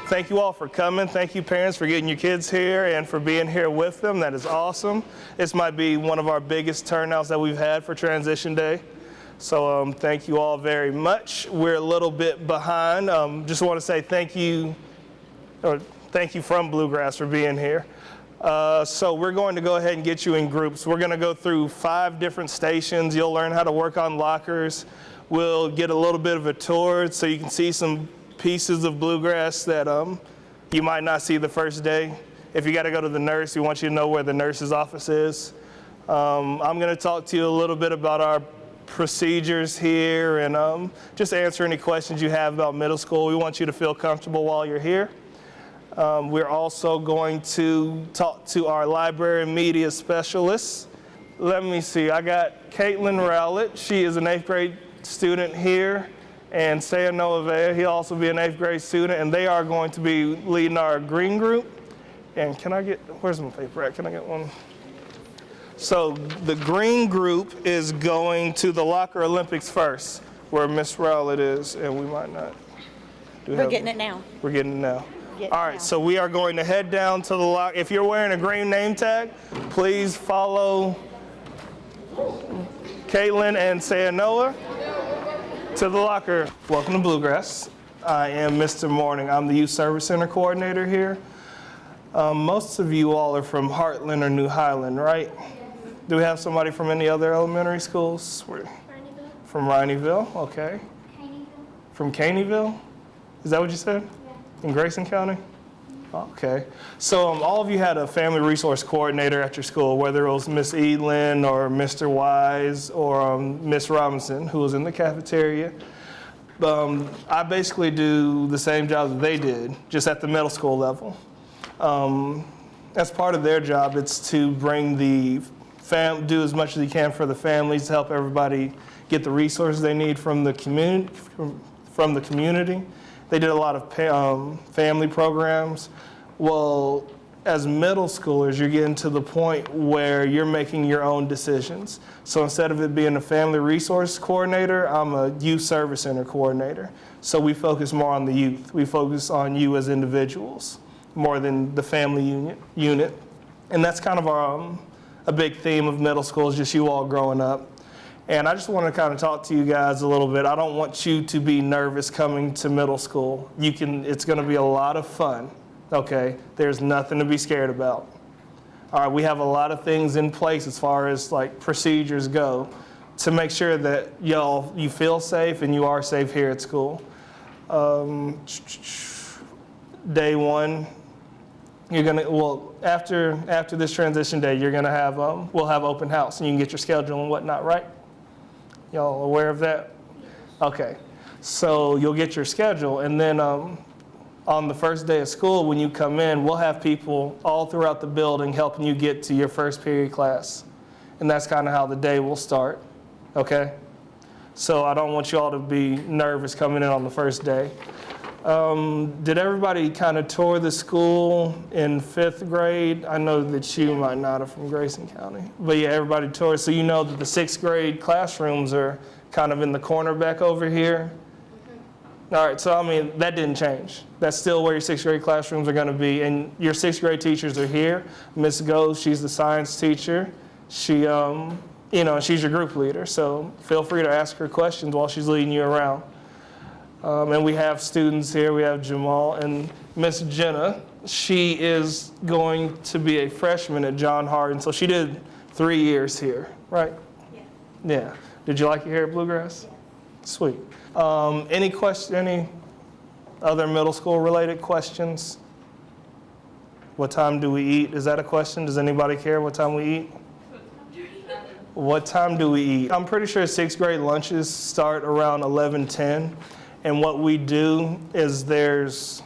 Thank you all for coming. Thank you, parents, for getting your kids here and for being here with them. That is awesome. This might be one of our biggest turnouts that we've had for Transition Day. So thank you all very much. We're a little bit behind. Just want to say thank you from Bluegrass for being here. So we're going to go ahead and get you in groups. We're going to go through 5 different stations. You'll learn how to work on lockers. We'll get a little bit of a tour so you can see some pieces of Bluegrass that you might not see the first day. If you got to go to the nurse, we want you to know where the nurse's office is. I'm going to talk to you a little bit about our procedures here and just answer any questions you have about middle school. We want you to feel comfortable while you're here. We're also going to talk to our library and media specialists. Let me see, I got Caitlin Rowlett. She is an 8th grade student here, and Saya Noavea, he'll also be an 8th grade student, and they are going to be leading our green group. And can I get, where's my paper at? Can I get one? So the green group is going to the Locker Olympics first, where Miss Rowlett is, and we might not. We're getting it now. We're getting it now. All right, so we are going to head down to the locker. If you're wearing a green name tag, please follow Caitlin and Sayanoa to the locker. Welcome to Bluegrass. I am Mr. Morning. I'm the Youth Service Center coordinator here. Most of you all are from Heartland or New Highland, right? Do we have somebody from any other elementary schools? Rhineyville. From Rhineyville, okay. Caneyville. From Caneyville? Is that what you said? In Grayson County? Okay. So all of you had a family resource coordinator at your school, whether it was Miss Edlin or Mr. Wise or Miss Robinson, who was in the cafeteria. I basically do the same job that they did, just at the middle school level. As part of their job, it's to bring do as much as you can for the families, to help everybody get the resources they need from the community. They did a lot of family programs. Well, as middle schoolers, you're getting to the point where you're making your own decisions. So instead of it being a family resource coordinator, I'm a youth service center coordinator. So we focus more on the youth. We focus on you as individuals more than the family unit. And that's kind of a big theme of middle school, is just you all growing up. And I just want to kind of talk to you guys a little bit. I don't want you to be nervous coming to middle school. It's going to be a lot of fun, okay? There's nothing to be scared about. All right, we have a lot of things in place as far as like procedures go to make sure that you feel safe and you are safe here at school. Day 1, you're gonna, after this transition day, you're gonna have, we'll have open house and you can get your schedule and whatnot, right? Y'all aware of that? Okay, so you'll get your schedule, and then on the first day of school, when you come in, we'll have people all throughout the building helping you get to your first period class. And that's kind of how the day will start, okay? So I don't want you all to be nervous coming in on the first day. Did everybody kind of tour the school in 5th grade? I know that you might not have from Grayson County, but yeah, everybody toured. So you know that the 6th grade classrooms are kind of in the corner back over here. All right, so I mean, that didn't change. That's still where your 6th grade classrooms are gonna be, and your 6th grade teachers are here. Miss Goes, she's the science teacher. She, she's your group leader, so feel free to ask her questions while she's leading you around. And we have students here. We have Jamal and Miss Jenna. She is going to be a freshman at John Hardin, so she did 3 years here, right? Yeah. Yeah. Did you like it here at Bluegrass? Yeah. Sweet. Any other middle school related questions? What time do we eat? Is that a question? Does anybody care what time we eat? What time do we eat? I'm pretty sure 6th grade lunches start around 11:10. And what we do is there's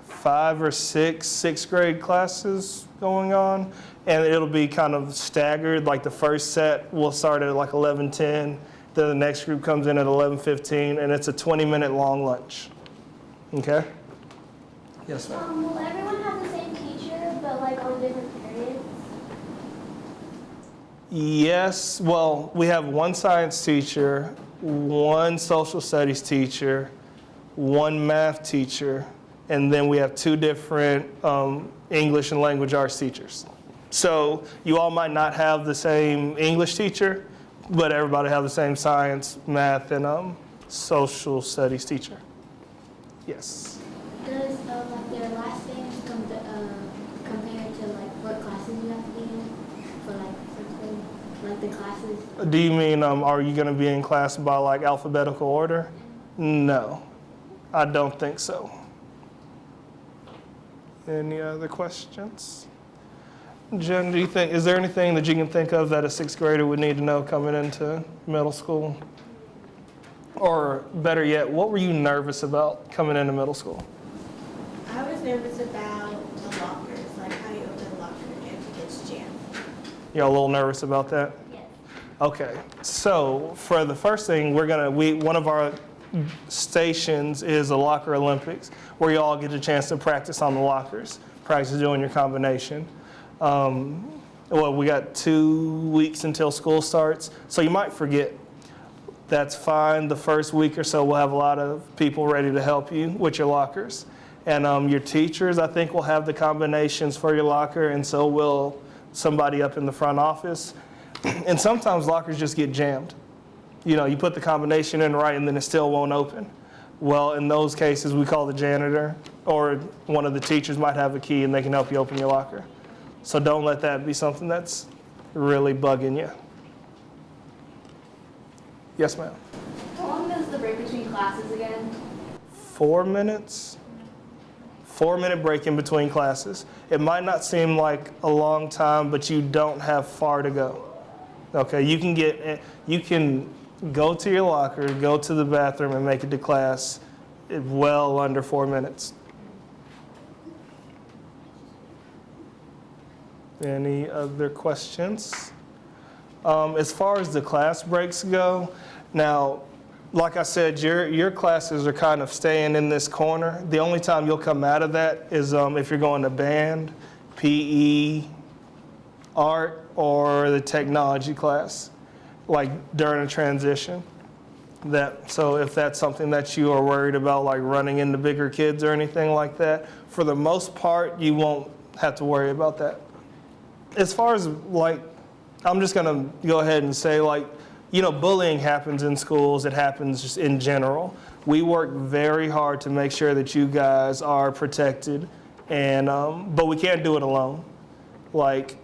5 or 6 6th grade classes going on, and it'll be kind of staggered. Like the first set will start at like 11:10, then the next group comes in at 11:15, and it's a 20-minute long lunch. Okay? Yes, ma'am. Will everyone have the same teacher, but like on different periods? Yes, well, we have one science teacher, one social studies teacher, one math teacher, and then we have 2 different English and language arts teachers. So you all might not have the same English teacher, but everybody have the same science, math, and social studies teacher. Yes. Does like their last names compare to like what classes you have to be in for like first grade, like the classes? Do you mean are you going to be in class by like alphabetical order? No, I don't think so. Any other questions? Jen, do you think, is there anything that you can think of that a 6th grader would need to know coming into middle school? Or better yet, what were you nervous about coming into middle school? I was nervous about the lockers, like how you open a locker if it gets jammed. You're a little nervous about that? Yes. Okay, so for the first thing, one of our stations is the Locker Olympics, where you all get a chance to practice on the lockers, practice doing your combination. Well, we got 2 weeks until school starts, so you might forget. That's fine. The first week or so, we'll have a lot of people ready to help you with your lockers. And your teachers, I think, will have the combinations for your locker, and so will somebody up in the front office. And sometimes lockers just get jammed. You know, you put the combination in right, and then it still won't open. Well, in those cases, we call the janitor, or one of the teachers might have a key, and they can help you open your locker. So don't let that be something that's really bugging you. Yes, ma'am. How long is the break between classes again? 4 minutes. 4-minute break in between classes. It might not seem like a long time, but you don't have far to go. Okay, you can go to your locker, go to the bathroom, and make it to class well under 4 minutes. Any other questions? As far as the class breaks go, now, like I said, your classes are kind of staying in this corner. The only time you'll come out of that is if you're going to band, PE, art, or the technology class, like during a transition. So if that's something that you are worried about, like running into bigger kids or anything like that, for the most part, you won't have to worry about that. As far as like, I'm just gonna go ahead and say, like, you know, bullying happens in schools. It happens just in general. We work very hard to make sure that you guys are protected, and but we can't do it alone. Like,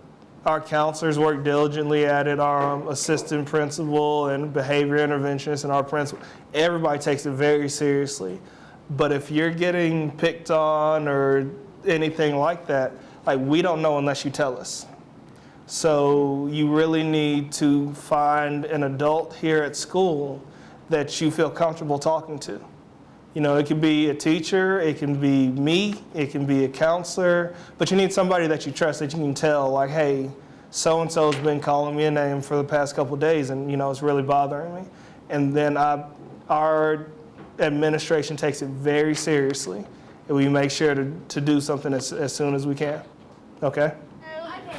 our counselors work diligently at it. Our assistant principal and behavior interventionist and our principal, everybody takes it very seriously. But if you're getting picked on or anything like that, like, we don't know unless you tell us. So you really need to find an adult here at school that you feel comfortable talking to. You know, it could be a teacher, it can be me, it can be a counselor, but you need somebody that you trust, that you can tell, like, hey, so-and-so's been calling me a name for the past couple of days, and, you know, it's really bothering me. And then our administration takes it very seriously, and we make sure to do something as soon as we can. Okay?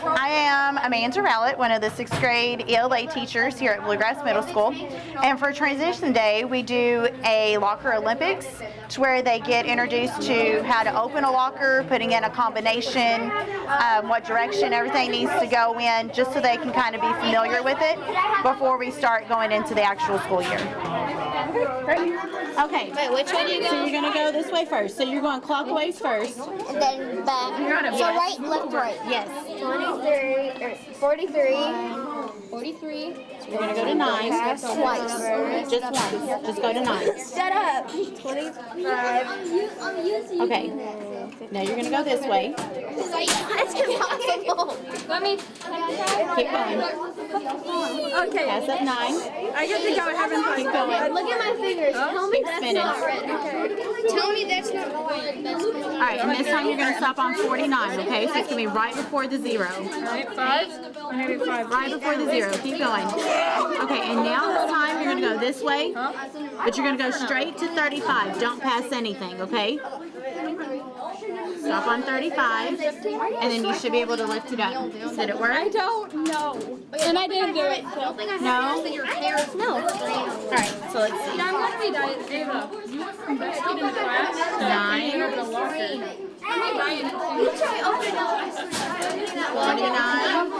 I am Amanda Rowlett, one of the 6th grade ELA teachers here at Bluegrass Middle School. And for Transition Day, we do a Locker Olympics, to where they get introduced to how to open a locker, putting in a combination, what direction everything needs to go in, just so they can kind of be familiar with it before we start going into the actual school year. Okay. Wait, which way do you go? So you're going to go this way first. So you're going clockwise first. And then back. So right, left, right. Yes. 23, or 43. 43. So you're going to go to 9. Twice. Just once. Just go to 9. Shut up. 25. Okay. Now you're going to go this way. That's impossible. Let me. Keep going. Okay. Pass up 9. I get to go. I haven't Keep going. Look at my fingers. Tell me Keep that's spinning. not red. Okay. Tell me that's not red. All right, and this time you're going to stop on 49, okay? So it's going to be right before the 0. Alright, 5. I need 5. Right before the 0. Keep going. Okay, and now this time you're going to go this way, but you're going to go straight to 35. Don't pass anything, okay? stop on 35, and then you should be able to lift it up. Did it work? I don't know. And I didn't do it. So. No? No. Alright, so let's see. I'm gonna be Diet Ava. You went from basket into class. 9, Over to locker. I'm a Diet. 29,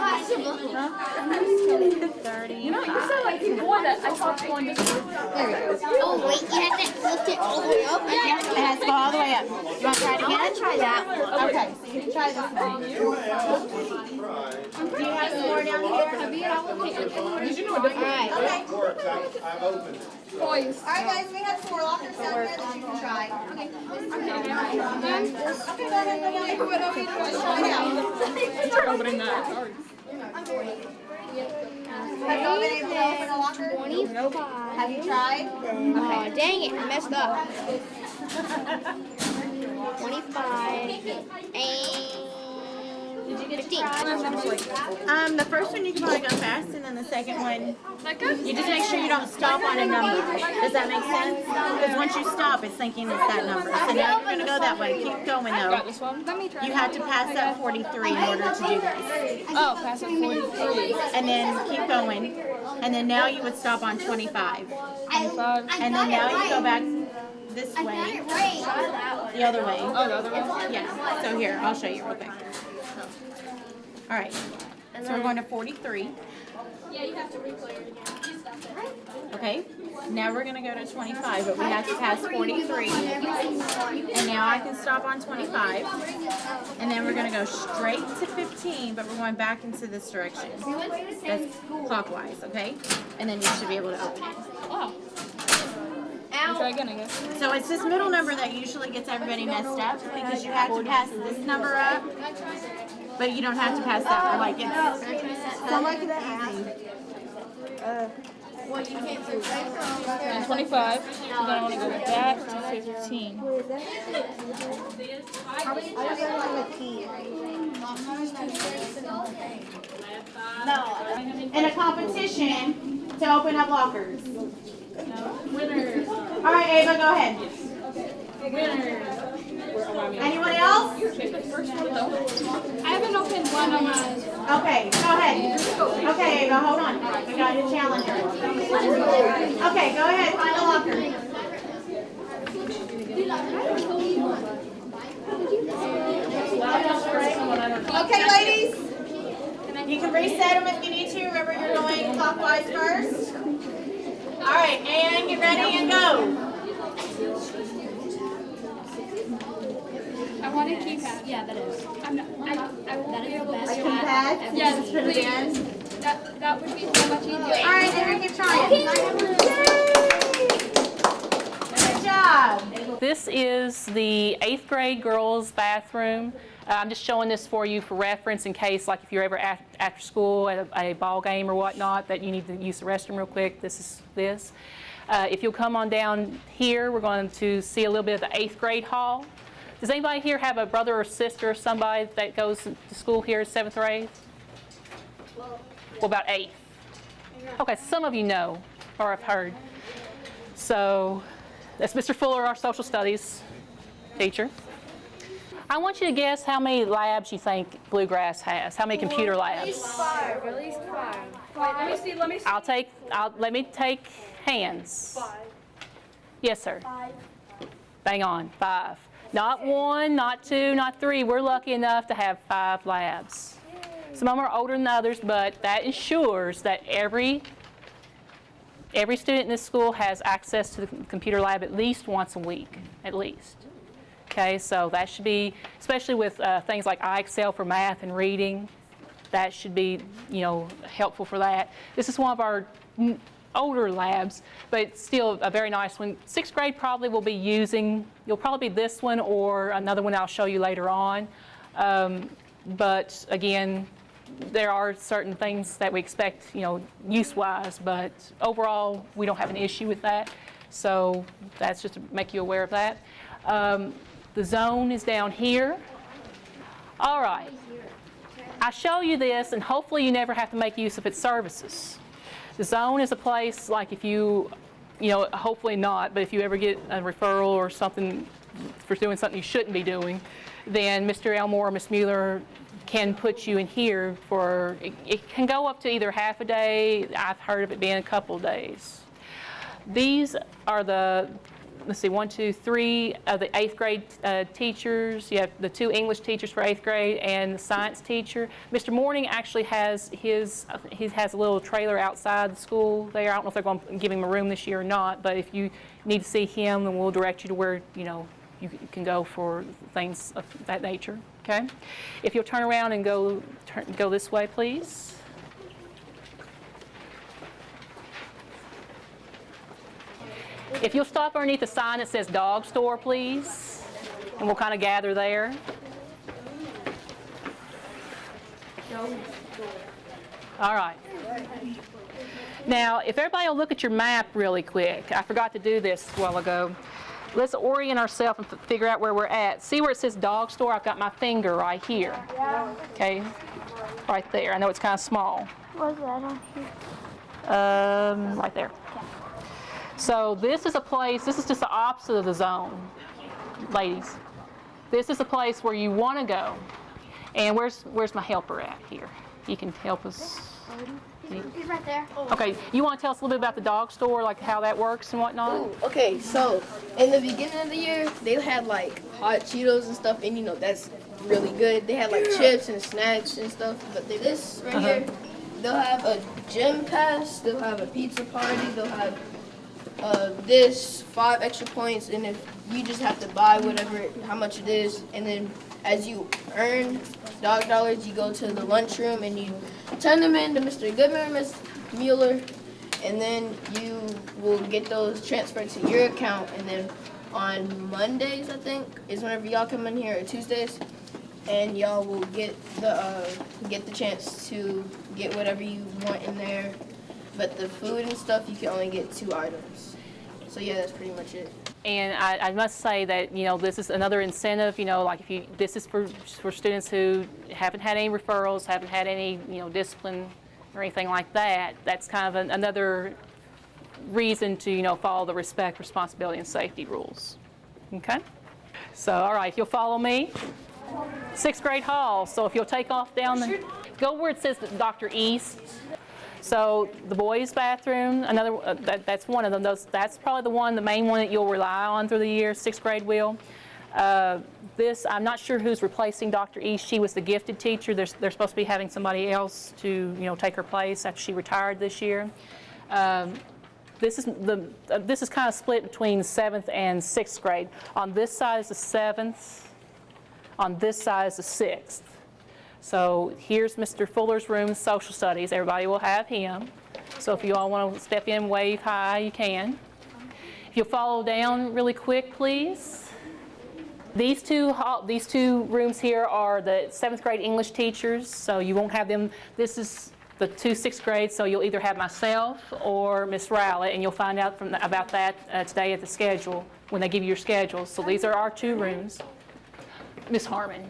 30. You said like you boy that I saw one just. Oh wait, you haven't looked it all the way up? It has to go all the way up. You want to try it again? Try that one. Okay, so you can try this one. Do you have some more down here? Alright. Boys. Alright guys, we have 4 lockers down here that you can try. Okay. Try opening that. Sorry. Have you been able to open a locker? 25. Have you tried? Oh, dang it, I messed up. 25 and 15. The first one you can probably go fast, and then the second one, you just make sure you don't stop on a number. Does that make sense? Because once you stop, it's thinking it's that number. So now you're going to go that way. Keep going though. This one. Let me try. You have to pass that 43 in order to do this. Oh, pass it 43. And then keep going. And then now you would stop on 25. 25. And then now you go back this way, the other way. Oh, the other one. Yeah. So here, I'll show you real quick. All right. So we're going to 43. Yeah, you have to replay it again. Okay. Now we're going to go to 25, but we have to pass 43. And now I can stop on 25. And then we're going to go straight to 15, but we're going back into this direction. That's clockwise, okay? And then you should be able to open it. Oh. Try again, I guess. So it's this middle number that usually gets everybody messed up because you have to pass this number up, but you don't have to pass that one. Like it's And 25. Then I want to go back to 15. in a competition to open up lockers. Winners. All right, Ava, go ahead. Winners. Anyone else? I haven't opened one of mine. Okay, go ahead. Okay, Ava, hold on. We got a challenger. Okay, go ahead, find a locker. Okay, ladies. You can reset them if you need to. Remember, you're going clockwise first. All right, and get ready and go. I want a keypad. Yeah, that is. I'm not, I won't be able to. Keypad? Yes, For the please. end. That would be so much easier. All right, then keep trying. Good job. This is the 8th grade girls' bathroom. I'm just showing this for you for reference in case, like if you're ever after school at a ball game or whatnot, that you need to use the restroom real quick. This is this. If you'll come on down here, we're going to see a little bit of the 8th grade hall. Does anybody here have a brother or sister or somebody that goes to school here at 7th or 8th? Well, about 8th. Okay, some of you know or have heard. So that's Mr. Fuller, our social studies teacher. I want you to guess how many labs you think Bluegrass has. How many computer labs? At least 5. Wait, let me see. Let me take hands. 5. Yes, sir. 5. Bang on, 5. Not 1, not 2, not 3. We're lucky enough to have 5 labs. Some of them are older than others, but that ensures that every student in this school has access to the computer lab at least once a week, at least. Okay, so that should be, especially with things like iExcel for math and reading, that should be, helpful for that. This is one of our older labs, but it's still a very nice one. 6th grade probably will be using, you'll probably be this one or another one I'll show you later on. But again, there are certain things that we expect, use-wise, but overall, we don't have an issue with that. So that's just to make you aware of that. The zone is down here. All right. I show you this, and hopefully you never have to make use of its services. The zone is a place like if you, hopefully not, but if you ever get a referral or something for doing something you shouldn't be doing, then Mr. Elmore or Ms. Mueller can put you in here for, it can go up to either half a day. I've heard of it being a couple of days. These are the, let's see, 1, 2, 3 of the 8th grade teachers. You have the 2 English teachers for 8th grade and the science teacher. Mr. Morning actually has he has a little trailer outside the school there. I don't know if they're going to give him a room this year or not, but if you need to see him, then we'll direct you to where, you know, you can go for things of that nature, okay? If you'll turn around and go this way, please. If you'll stop underneath the sign that says dog store, please, and we'll kind of gather there. All right. Now, if everybody will look at your map really quick, I forgot to do this a while ago. Let's orient ourselves and figure out where we're at. See where it says dog store? I've got my finger right here. Okay, right there. I know it's kind of small. What's that on here? Right there. So this is a place, this is just the opposite of the zone, ladies. This is a place where you want to go. And where's my helper at here? He can help us. He's right there. Okay, you want to tell us a little bit about the dog store, like how that works and whatnot? Ooh, okay, so in the beginning of the year, they had like hot Cheetos and stuff, and you know, that's really good. They had like chips and snacks and stuff, but this right here, they'll have a gym pass, they'll have a pizza party, they'll have this 5 extra points, and if you just have to buy whatever, how much it is, and then as you earn dog dollars, you go to the lunchroom and you turn them in to Mr. Goodman or Ms. Mueller, and then you will get those transferred to your account, and then on Mondays, I think, is whenever y'all come in here, or Tuesdays, and y'all will get the chance to get whatever you want in there. But the food and stuff, you can only get 2 items. So yeah, that's pretty much it. And I must say that, you know, this is another incentive, you know, like if you, this is for students who haven't had any referrals, haven't had any, you know, discipline or anything like that. That's kind of another reason to, you know, follow the respect, responsibility, and safety rules. Okay? So, all right, if you'll follow me. 6th grade hall. So if you'll take off down the, go where it says Dr. East. So the boys' bathroom, another that's one of them. That's probably the main one that you'll rely on through the year. 6th grade will. This, I'm not sure who's replacing Dr. East. She was the gifted teacher. They're supposed to be having somebody else to, you know, take her place after she retired this year. This is kind of split between 7th and 6th grade. On this side is the 7th. On this side is the 6th. So here's Mr. Fuller's room, social studies. Everybody will have him. So if you all want to step in, wave hi, you can. If you'll follow down really quick, please. These two rooms here are the 7th grade English teachers, so you won't have them. This is the 2 6th grades, so you'll either have myself or Miss Rowlett, and you'll find out about that today at the schedule when they give you your schedule. So these are our 2 rooms. Miss Harmon.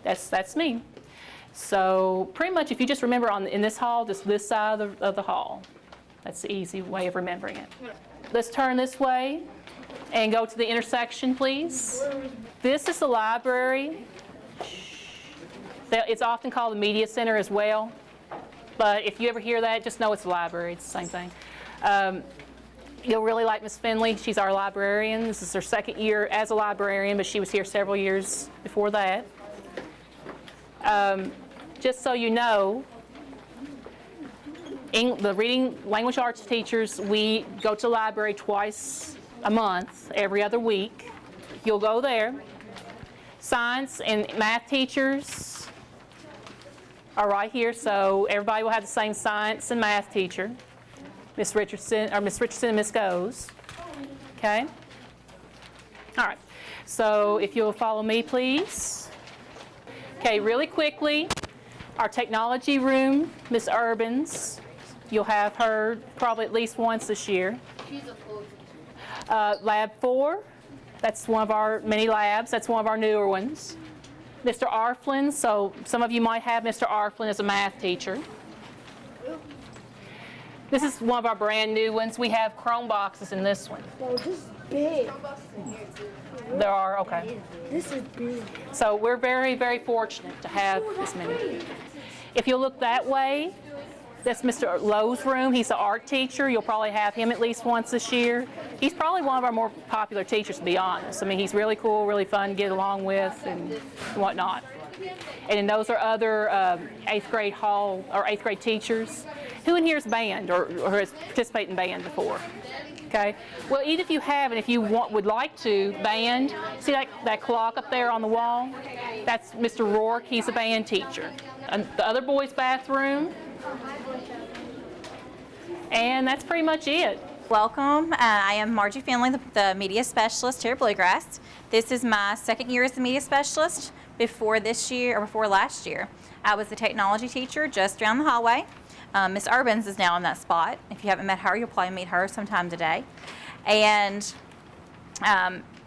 That's me. So pretty much if you just remember in this hall, just this side of the hall. That's the easy way of remembering it. Let's turn this way and go to the intersection, please. This is the library. It's often called the media center as well. But if you ever hear that, just know it's the library. It's the same thing. You'll really like Miss Finley. She's our librarian. This is her 2nd year as a librarian, but she was here several years before that. Just so you know, the reading language arts teachers, we go to the library twice a month, every other week. You'll go there. Science and math teachers are right here, so everybody will have the same science and math teacher. Miss Richardson and Miss Goes. Okay? All right. So if you'll follow me, please. Okay, really quickly, our technology room, Miss Urbans, you'll have her probably at least once this year. She's a full Lab 4, that's one of our mini labs, that's one of our newer ones. Mr. Arflin, so some of you might have Mr. Arflin as a math teacher. This is one of our brand new ones. We have Chrome boxes in this one. Oh, this is big. There are, okay. This is big. So we're very, very fortunate to have this many. If you look that way, that's Mr. Lowe's room. He's an art teacher. You'll probably have him at least once this year. He's probably one of our more popular teachers, to be honest. I mean, he's really cool, really fun to get along with and whatnot. And then those are other 8th grade hall or 8th grade teachers. Who in here is band or has participated in band before? Okay. Well, even if you haven't, if you would like to band, see that clock up there on the wall? That's Mr. Rourke. He's a band teacher. And the other boys' bathroom. And that's pretty much it. Welcome. I am Margie Finley, the media specialist here at Bluegrass. This is my second year as the media specialist. Before last year, I was the technology teacher just around the hallway. Miss Urbans is now in that spot. If you haven't met her, you'll probably meet her sometime today. And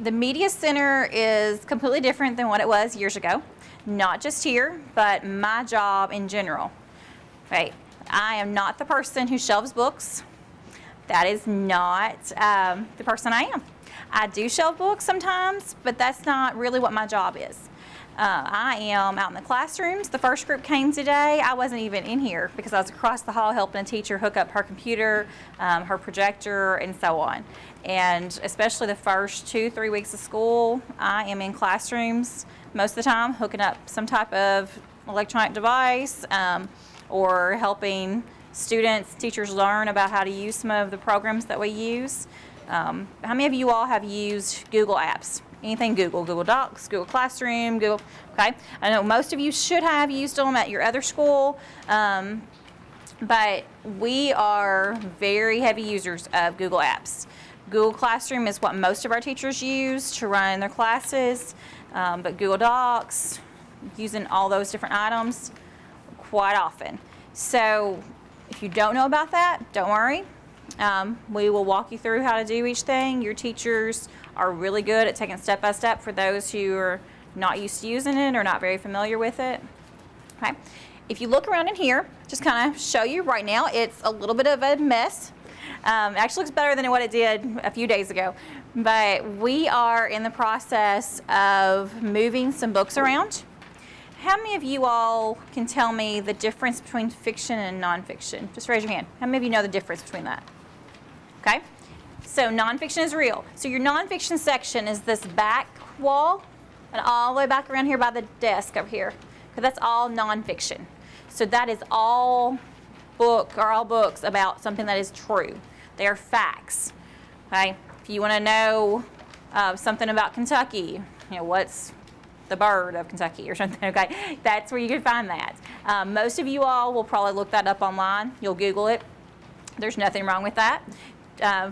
the media center is completely different than what it was years ago. Not just here, but my job in general. Right. I am not the person who shelves books. That is not the person I am. I do shelve books sometimes, but that's not really what my job is. I am out in the classrooms. The first group came today. I wasn't even in here because I was across the hall helping a teacher hook up her computer, her projector, and so on. And especially the first 2-3 weeks of school, I am in classrooms most of the time, hooking up some type of electronic device or helping students, teachers learn about how to use some of the programs that we use. How many of you all have used Google Apps? Anything Google, Google Docs, Google Classroom, Google, okay? I know most of you should have used them at your other school, but we are very heavy users of Google Apps. Google Classroom is what most of our teachers use to run their classes, but Google Docs, using all those different items quite often. So if you don't know about that, don't worry. We will walk you through how to do each thing. Your teachers are really good at taking step by step for those who are not used to using it or not very familiar with it. Okay. If you look around in here, just kind of show you right now, it's a little bit of a mess. It actually looks better than what it did a few days ago. But we are in the process of moving some books around. How many of you all can tell me the difference between fiction and nonfiction? Just raise your hand. How many of you know the difference between that? Okay. So nonfiction is real. So your nonfiction section is this back wall and all the way back around here by the desk up here. Because that's all nonfiction. So that is all books about something that is true. They are facts. Okay. If you want to know something about Kentucky, you know, what's the bird of Kentucky or something, okay? That's where you can find that. Most of you all will probably look that up online. You'll Google it. There's nothing wrong with that.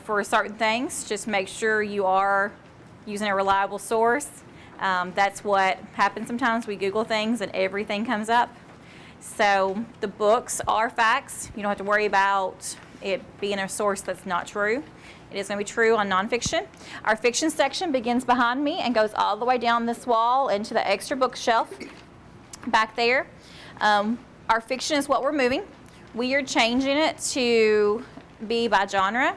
For certain things, just make sure you are using a reliable source. That's what happens sometimes. We Google things and everything comes up. So the books are facts. You don't have to worry about it being a source that's not true. It is going to be true on nonfiction. Our fiction section begins behind me and goes all the way down this wall into the extra bookshelf back there. Our fiction is what we're moving. We are changing it to be by genre.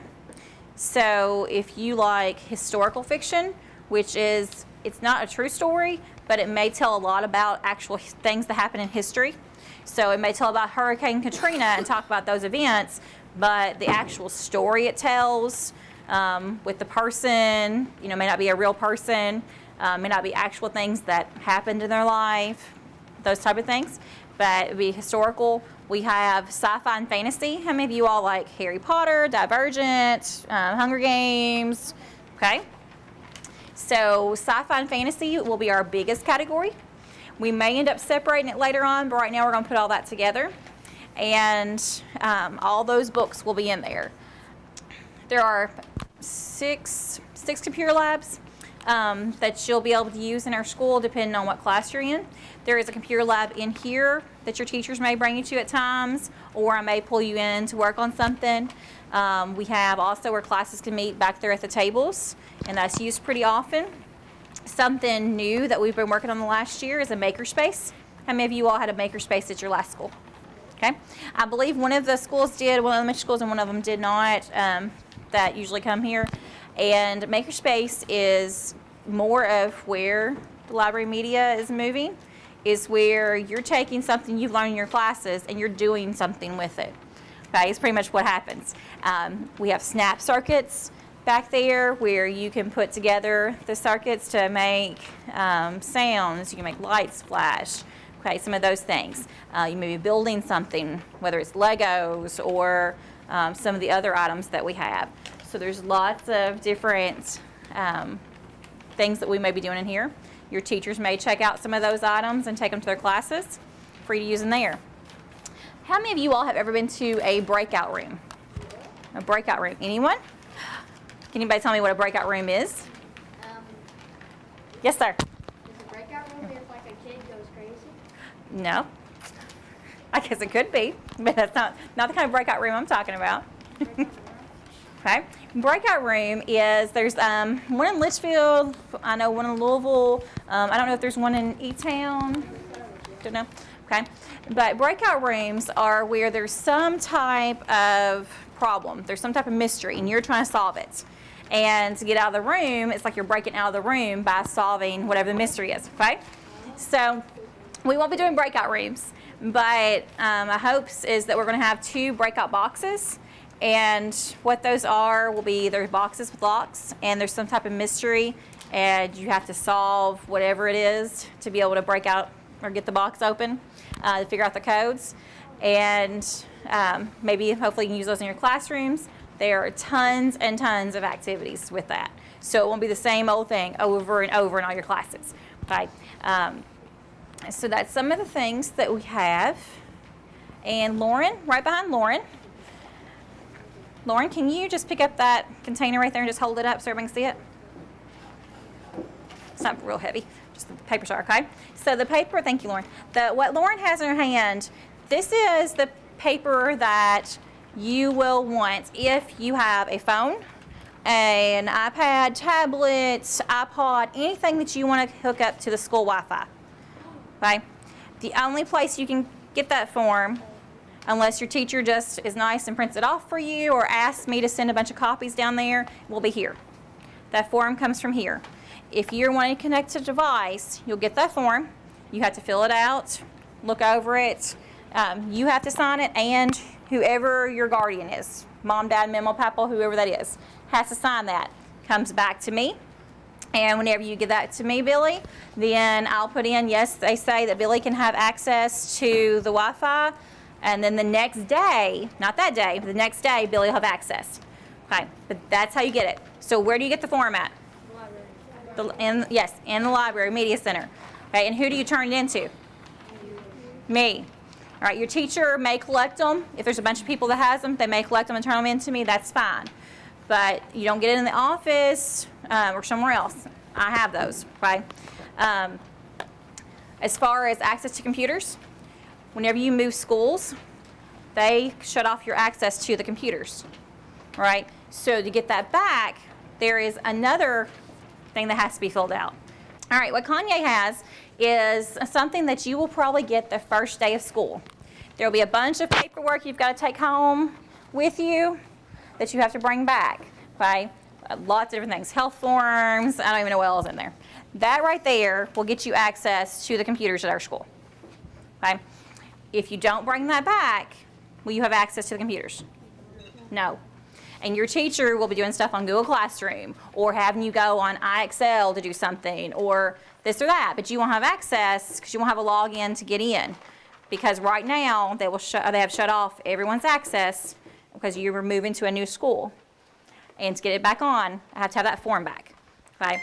So if you like historical fiction, which is, it's not a true story, but it may tell a lot about actual things that happen in history. So it may tell about Hurricane Katrina and talk about those events, but the actual story it tells with the person, you know, may not be a real person, may not be actual things that happened in their life, those type of things, but it would be historical. We have sci-fi and fantasy. How many of you all like Harry Potter, Divergent, Hunger Games? Okay. So sci-fi and fantasy will be our biggest category. We may end up separating it later on, but right now we're going to put all that together. And all those books will be in there. There are six computer labs that you'll be able to use in our school depending on what class you're in. There is a computer lab in here that your teachers may bring you to at times, or I may pull you in to work on something. We have also where classes can meet back there at the tables, and that's used pretty often. Something new that we've been working on the last year is a makerspace. How many of you all had a makerspace at your last school? Okay, I believe one of the schools did, one of the elementary schools, and one of them did not, that usually come here. And makerspace is more of where the library media is moving, is where you're taking something you've learned in your classes and you're doing something with it. Okay, it's pretty much what happens. We have snap circuits back there where you can put together the circuits to make sounds. You can make lights flash. Okay, some of those things. You may be building something, whether it's Legos or some of the other items that we have. So there's lots of different things that we may be doing in here. Your teachers may check out some of those items and take them to their classes for you to use in there. How many of you all have ever been to a breakout room? A breakout room. Anyone? Can anybody tell me what a breakout room is? Yes, sir. Is a breakout room if like a kid goes crazy? No. I guess it could be, but that's not the kind of breakout room I'm talking about. Okay. Breakout room is, there's one in Litchfield, I know one in Louisville, I don't know if there's one in E-Town, don't know. Okay. But breakout rooms are where there's some type of problem, there's some type of mystery, and you're trying to solve it. And to get out of the room, it's like you're breaking out of the room by solving whatever the mystery is, okay? So we won't be doing breakout rooms, but my hopes is that we're going to have 2 breakout boxes, and what those are will be, there's boxes with locks, and there's some type of mystery, and you have to solve whatever it is to be able to break out or get the box open, to figure out the codes, and maybe hopefully you can use those in your classrooms. There are tons and tons of activities with that, so it won't be the same old thing over and over in all your classes. Okay. So that's some of the things that we have. And Lauren, right behind Lauren, can you just pick up that container right there and just hold it up so everybody can see it? It's not real heavy, just the paper jar, okay? So the paper, thank you, Lauren. What Lauren has in her hand, this is the paper that you will want if you have a phone, an iPad, tablet, iPod, anything that you want to hook up to the school Wi-Fi. Okay? The only place you can get that form, unless your teacher just is nice and prints it off for you or asks me to send a bunch of copies down there, will be here. That form comes from here. If you're wanting to connect to a device, you'll get that form. You have to fill it out, look over it. You have to sign it, and whoever your guardian is, mom, dad, memo, papa, whoever that is, has to sign that. Comes back to me. And whenever you give that to me, Billy, then I'll put in, yes, they say that Billy can have access to the Wi-Fi. And then the next day, not that day, but the next day, Billy will have access. Okay, but that's how you get it. So where do you get the form at? Yes, in the library, media center. Okay, and who do you turn it into? Me. All right, your teacher may collect them. If there's a bunch of people that has them, they may collect them and turn them in to me. That's fine. But you don't get it in the office or somewhere else. I have those, right? As far as access to computers, whenever you move schools, they shut off your access to the computers, right? So to get that back, there is another thing that has to be filled out. All right, what Kanye has is something that you will probably get the first day of school. There will be a bunch of paperwork you've got to take home with you that you have to bring back, okay? Lots of different things, health forms, I don't even know what else is in there. That right there will get you access to the computers at our school, okay? If you don't bring that back, will you have access to the computers? No. And your teacher will be doing stuff on Google Classroom or having you go on IXL to do something or this or that, but you won't have access because you won't have a login to get in. Because right now they have shut off everyone's access because you were moving to a new school. And to get it back on, I have to have that form back. Okay?